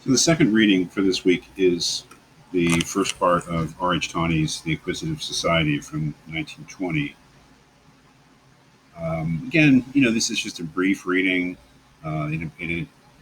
The second reading for this week is the first part of R.H. Tawney's The Acquisitive Society from 1920. Again, this is just a brief reading.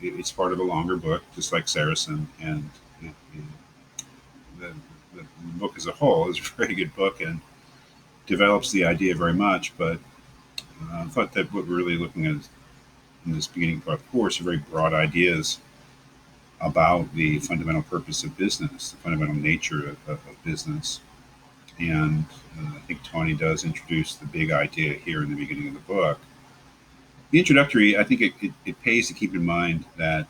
It's part of a longer book, just like Saracen, and the, the book as a whole is a very good book and develops the idea very much. But I thought that what we're really looking at in this beginning part of the course are very broad ideas about the fundamental purpose of business, the fundamental nature of business. And I think Tawney does introduce the big idea here in the beginning of the book. The introductory, I think it pays to keep in mind that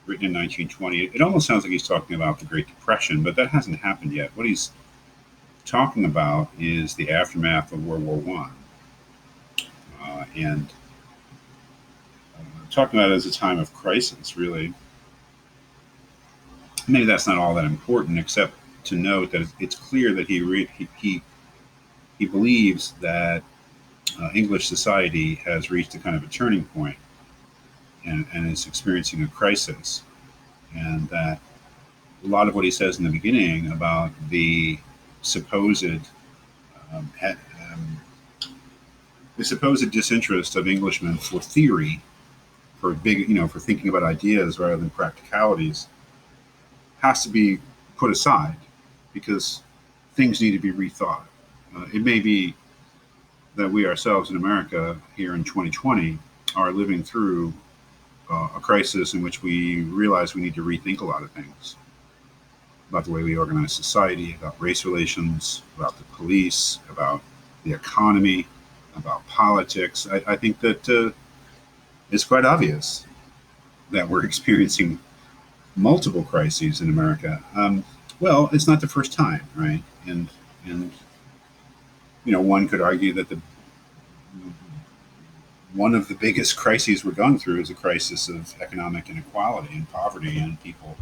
written in 1920, it almost sounds like he's talking about the Great Depression, but that hasn't happened yet. What he's talking about is the aftermath of World War One, and talking about it as a time of crisis, really. Maybe that's not all that important, except to note that it's clear that he believes that English society has reached a kind of a turning point and is experiencing a crisis, and that a lot of what he says in the beginning about the supposed um, um, the supposed disinterest of Englishmen for theory, for for thinking about ideas rather than practicalities, has to be put aside because things need to be rethought. It may be that we ourselves in America here in 2020 are living through a crisis in which we realize we need to rethink a lot of things about the way we organize society, about race relations, about the police, about the economy, about politics. I think that it's quite obvious that we're experiencing multiple crises in America. Well, it's not the first time, right? And one could argue that the one of the biggest crises we're going through is a crisis of economic inequality and poverty, and people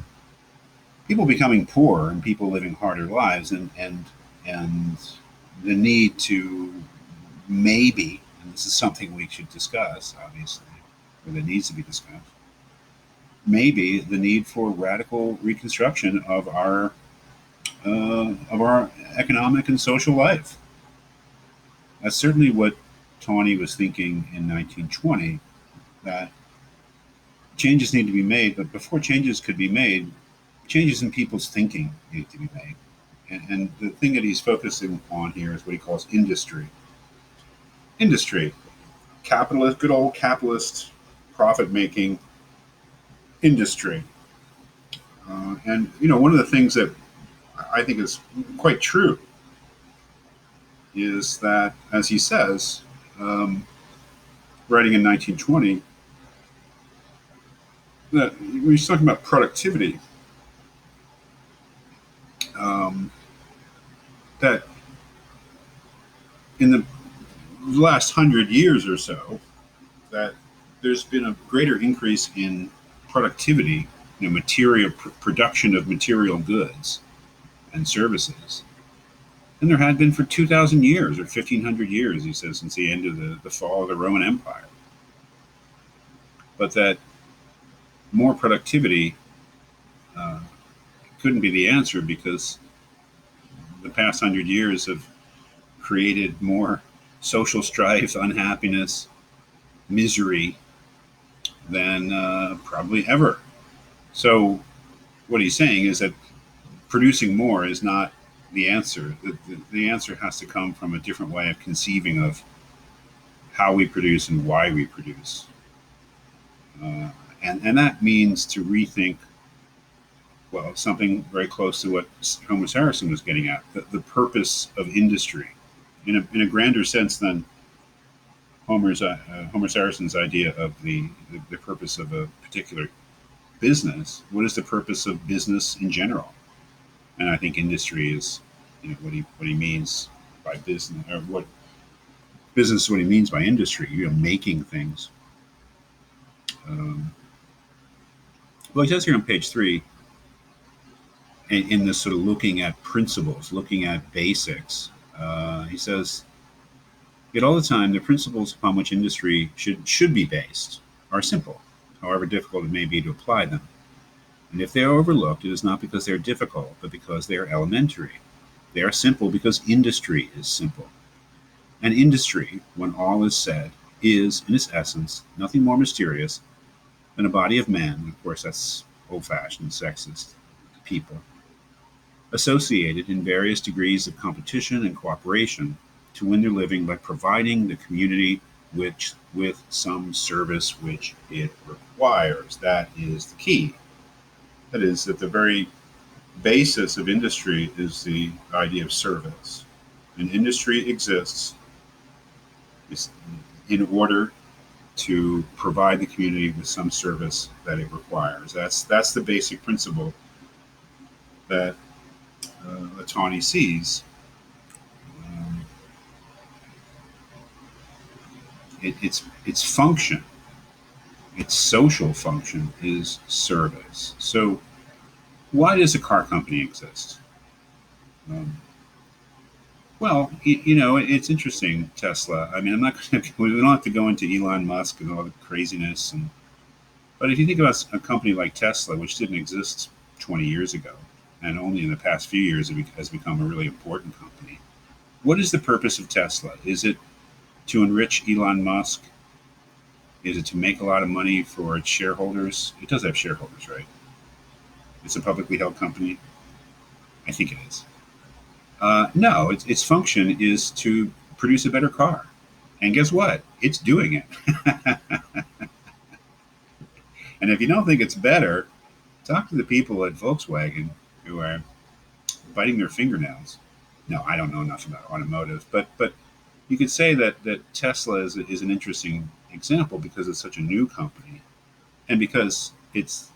becoming poor and people living harder lives, and the need to maybe, and this is something we should discuss, obviously, or that needs to be discussed, maybe the need for radical reconstruction of our economic and social life. That's certainly what Tawney was thinking in 1920. That changes need to be made, but before changes could be made, changes in people's thinking need to be made. And the thing that he's focusing on here is what he calls industry. Industry, capitalist, good old capitalist, profit-making industry. And one of the things that I think is quite true is that, as he says, writing in 1920, that when he's talking about productivity, that in the last 100 years or so, that there's been a greater increase in productivity, material production of material goods and services than there had been for 2,000 years or 1,500 years, he says, since the end of the fall of the Roman Empire. But that more productivity couldn't be the answer because the past 100 years have created more social strife, unhappiness, misery than probably ever. So, what he's saying is that producing more is not the answer. The answer has to come from a different way of conceiving of how we produce and why we produce. And that means to rethink, well, something very close to what Homer Saracen was getting at, the purpose of industry. In a grander sense than Homer Saracen's idea of the purpose of a particular business. What is the purpose of business in general? And I think industry is, what he means by business, or what business is what he means by industry. Making things. Well, he says here on page 3, in this sort of looking at principles, looking at basics, he says, yet all the time the principles upon which industry should be based are simple, however difficult it may be to apply them. And if they are overlooked, it is not because they are difficult, but because they are elementary. They are simple because industry is simple. And industry, when all is said, is, in its essence, nothing more mysterious than a body of men, of course that's old-fashioned, sexist people, associated in various degrees of competition and cooperation to win their living by providing the community with some service which it requires. That is the key. That is, that the very basis of industry is the idea of service. And industry exists in order to provide the community with some service that it requires. That's the basic principle that Tawney sees. Um, its function, its social function, is service. So, why does a car company exist? Um, well, it's interesting. Tesla. I mean, I'm not going to. We don't have to go into Elon Musk and all the craziness. But if you think about a company like Tesla, which didn't exist 20 years ago, and only in the past few years it has become a really important company, what is the purpose of Tesla? Is it to enrich Elon Musk? Is it to make a lot of money for its shareholders? It does have shareholders, right? It's a publicly held company. I think it is. No, its function is to produce a better car. And guess what? It's doing it. And if you don't think it's better, talk to the people at Volkswagen who are biting their fingernails. No, I don't know enough about automotive, but you could say that Tesla is an interesting example because it's such a new company, and because it's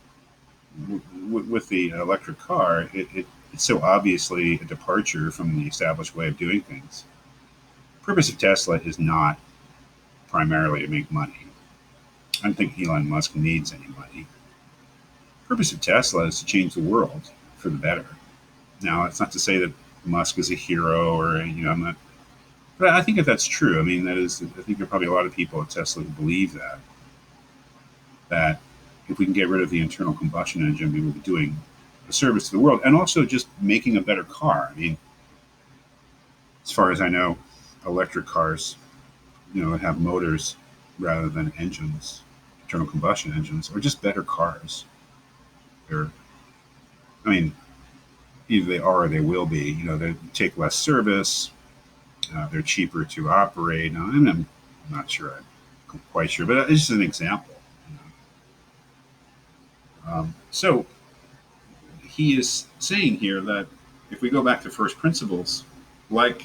with the electric car, it's so obviously a departure from the established way of doing things. The purpose of Tesla is not primarily to make money. I don't think Elon Musk needs any money. The purpose of Tesla is to change the world for the better. Now, it's not to say that Musk is a hero or, I'm not, but I think if that's true, I mean, I think there are probably a lot of people at Tesla who believe that if we can get rid of the internal combustion engine, we will be doing a service to the world and also just making a better car. I mean, as far as I know, electric cars, have motors rather than engines, internal combustion engines, or just better cars. They're, I mean, either they are or they will be. They take less service. They're cheaper to operate. Now, I'm not sure. I'm quite sure, but it's just an example. So he is saying here that if we go back to first principles, like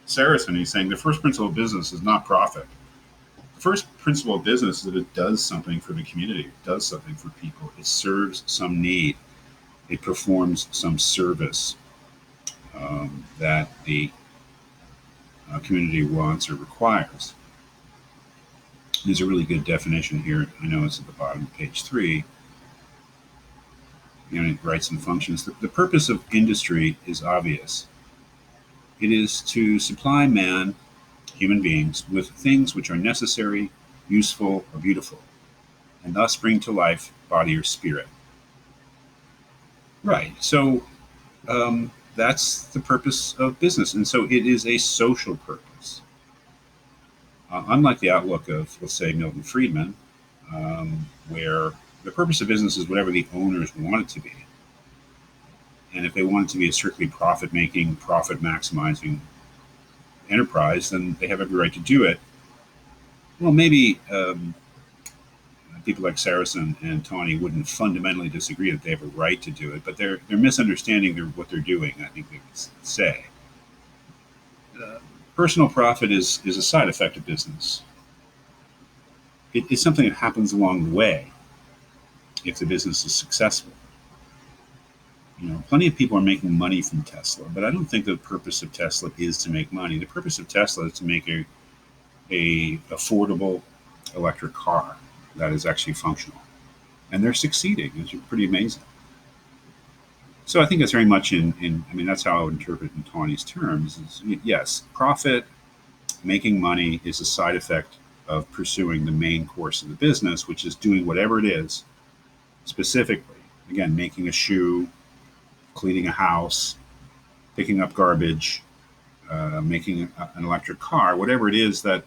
Saracen, he's saying the first principle of business is not profit. The first principle of business is that it does something for the community. It does something for people. It serves some need. It performs some service that the community wants or requires. There's a really good definition here. I know it's at the bottom of page 3. Rights and functions. The purpose of industry is obvious. It is to supply man, human beings, with things which are necessary, useful, or beautiful, and thus bring to life body or spirit. Right. So that's the purpose of business. And so it is a social purpose. Unlike the outlook of, let's say, Milton Friedman, where the purpose of business is whatever the owners want it to be. And if they want it to be a strictly profit-making, profit-maximizing enterprise, then they have every right to do it. Well, maybe people like Saracen and Tawney wouldn't fundamentally disagree that they have a right to do it, but they're misunderstanding what they're doing, I think they would say. Personal profit is a side effect of business. It's something that happens along the way if the business is successful. Plenty of people are making money from Tesla, but I don't think the purpose of Tesla is to make money. The purpose of Tesla is to make a affordable electric car that is actually functional, and they're succeeding. It's pretty amazing. So I think that's very much I mean, that's how I would interpret in Tawney's terms. Yes, profit, making money is a side effect of pursuing the main course of the business, which is doing whatever it is specifically. again, making a shoe, cleaning a house, picking up garbage, making an electric car, whatever it is that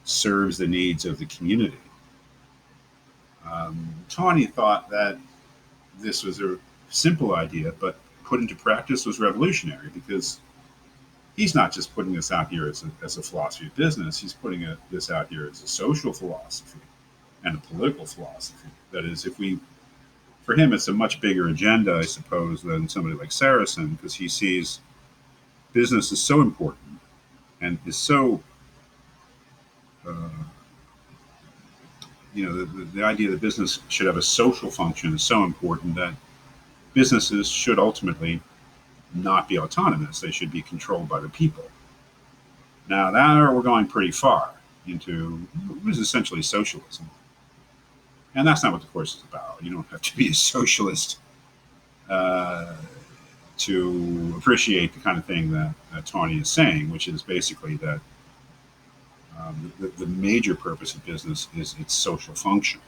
serves the needs of the community. Tawney thought that this was a simple idea, but put into practice was revolutionary because he's not just putting this out here as a philosophy of business, he's putting this out here as a social philosophy and a political philosophy. That is, for him, it's a much bigger agenda, I suppose, than somebody like Saracen, because he sees business is so important and is so, uh, the idea that business should have a social function is so important that businesses should ultimately not be autonomous. They should be controlled by the people. Now, that we're going pretty far into what is essentially socialism. And that's not what the course is about. You don't have to be a socialist uh, to appreciate the kind of thing that Tawney is saying, which is basically that the major purpose of business is its social function.